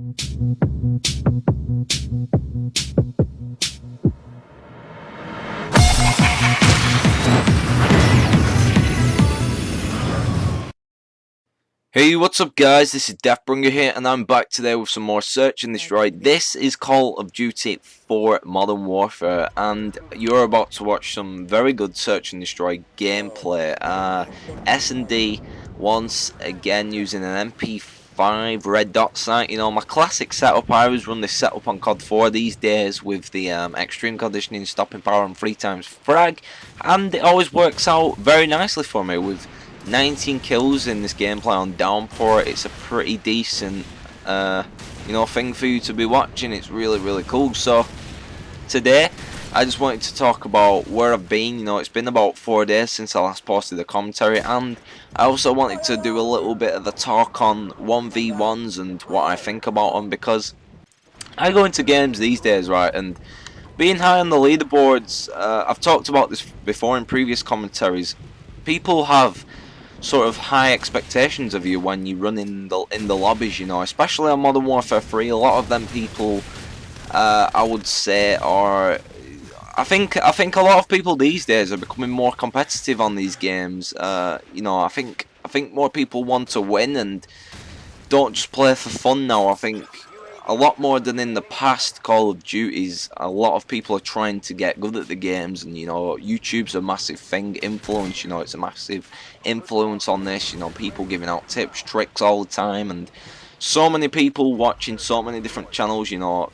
Hey, what's up guys, this is Deathbringer here and I'm back today with some more Search and Destroy. This is Call of Duty 4 Modern Warfare and you're about to watch some very good Search and Destroy gameplay. SnD once again using an Mp5 red dot sight. You know, my classic setup. I always run this setup on COD4 these days with the extreme conditioning, stopping power and 3x frag, and it always works out very nicely for me with 19 kills in this gameplay on Downpour. It's a pretty decent thing for you to be watching. It's really cool. So today I just wanted to talk about where I've been. You know, it's been about 4 days since I last posted the commentary, and I also wanted to do a little bit of a talk on 1v1s and what I think about them, because I go into games these days, right, and being high on the leaderboards, I've talked about this before in previous commentaries. People have sort of high expectations of you when you run in the lobbies, you know, especially on Modern Warfare 3. A lot of them people, I would say, are. I think a lot of people these days are becoming more competitive on these games. You know, I think more people want to win and don't just play for fun now. I think a lot more than in the past Call of Duties, a lot of people are trying to get good at the games, and you know, YouTube's a massive thing. Influence, you know, it's a massive influence on this. You know, people giving out tips, tricks all the time, and so many people watching so many different channels. You know,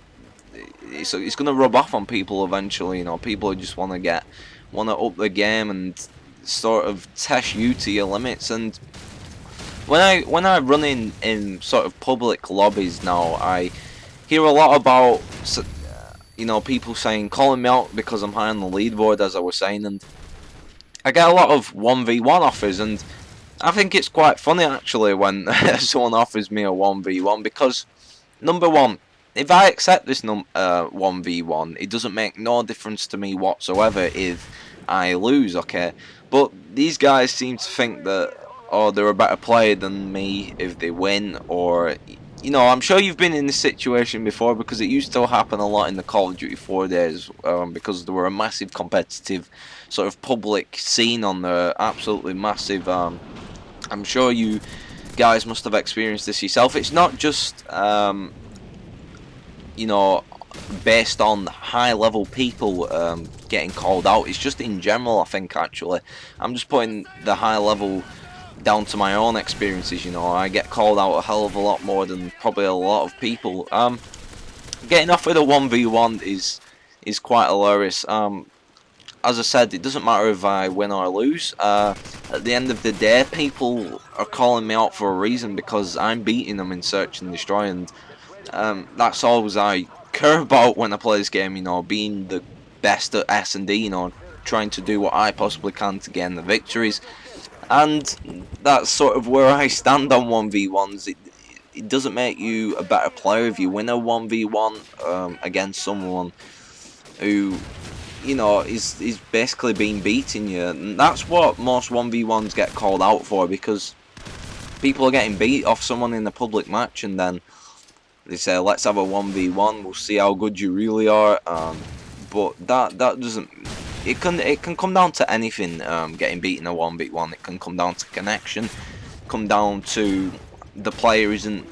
it's going to rub off on people eventually. You know, people just want to up the game and sort of test you to your limits. And when I run in sort of public lobbies now, I hear a lot about you know, people calling me out because I'm high on the leaderboard, as I was saying, and I get a lot of 1v1 offers, and I think it's quite funny actually when someone offers me a 1v1, because number one, if I accept this 1v1, it doesn't make no difference to me whatsoever if I lose, okay? But these guys seem to think that, oh, they're a better player than me if they win, or, you know, I'm sure you've been in this situation before, because it used to happen a lot in the Call of Duty 4 days, because there were a massive competitive sort of public scene on there, absolutely massive. I'm sure you guys must have experienced this yourself. It's not just you know, based on high level people getting called out. It's just in general, I think. Actually, I'm just putting the high level down to my own experiences. You know, I get called out a hell of a lot more than probably a lot of people. Getting off with a 1v1 is quite hilarious. As I said, it doesn't matter if I win or lose. At the end of the day, people are calling me out for a reason, because I'm beating them in Search and Destroy, and that's always I care about when I play this game. You know, being the best at SnD. You know, trying to do what I possibly can to gain the victories, and that's sort of where I stand on 1v1s. It doesn't make you a better player if you win a 1v1 against someone who, you know, is basically being beating you. And that's what most 1v1s get called out for, because people are getting beat off someone in a public match, and then they say, let's have a 1v1, we'll see how good you really are. But that doesn't, it can come down to anything. Getting beaten a 1v1, it can come down to connection, come down to the player isn't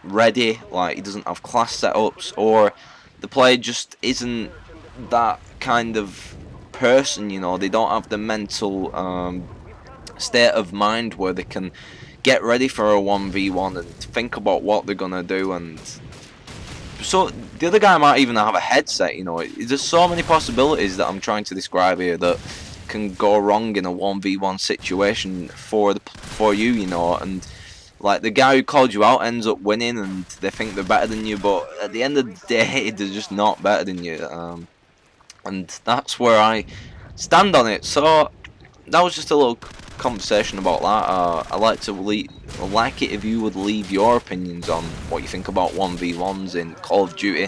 ready, like he doesn't have class setups, or the player just isn't that kind of person. You know, they don't have the mental state of mind where they can get ready for a 1v1 and think about what they're gonna do. And so the other guy might even have a headset. You know, there's so many possibilities that I'm trying to describe here that can go wrong in a 1v1 situation for you, you know. And like, the guy who called you out ends up winning, and they think they're better than you, but at the end of the day, they're just not better than you. And that's where I stand on it. So that was just a little conversation about that. I like it if you would leave your opinions on what you think about 1v1s in Call of Duty.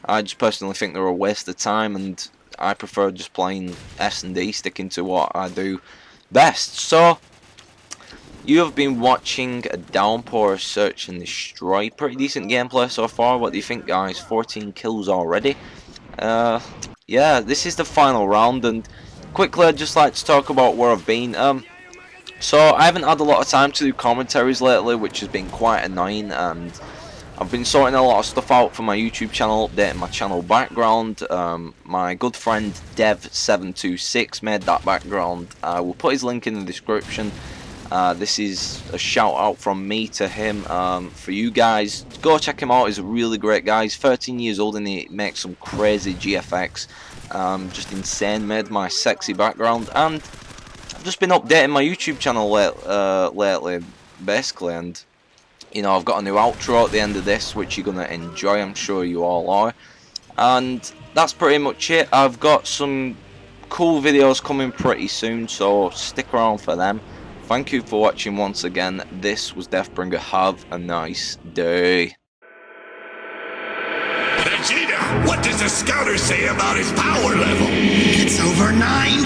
I just personally think they're a waste of time, and I prefer just playing SnD, sticking to what I do best. So You have been watching a Downpour search and destroy. Pretty decent gameplay so far. What do you think, guys? 14 kills already. Yeah, this is the final round, and quickly I'd just like to talk about where I've been. So I haven't had a lot of time to do commentaries lately, which has been quite annoying, and I've been sorting a lot of stuff out for my YouTube channel, updating my channel background. My good friend Dev726 made that background. I will put his link in the description. This is a shout out from me to him. For you guys, go check him out. He's a really great guy. He's 13 years old and he makes some crazy GFX. Just insane. Made my sexy background, and I've just been updating my YouTube channel lately, basically, and you know, I've got a new outro at the end of this, which you're going to enjoy, I'm sure you all are. And that's pretty much it. I've got some cool videos coming pretty soon, so stick around for them. Thank you for watching once again. This was Deathbringer. Have a nice day. Vegeta, what does the scouter say about his power level? It's over 9.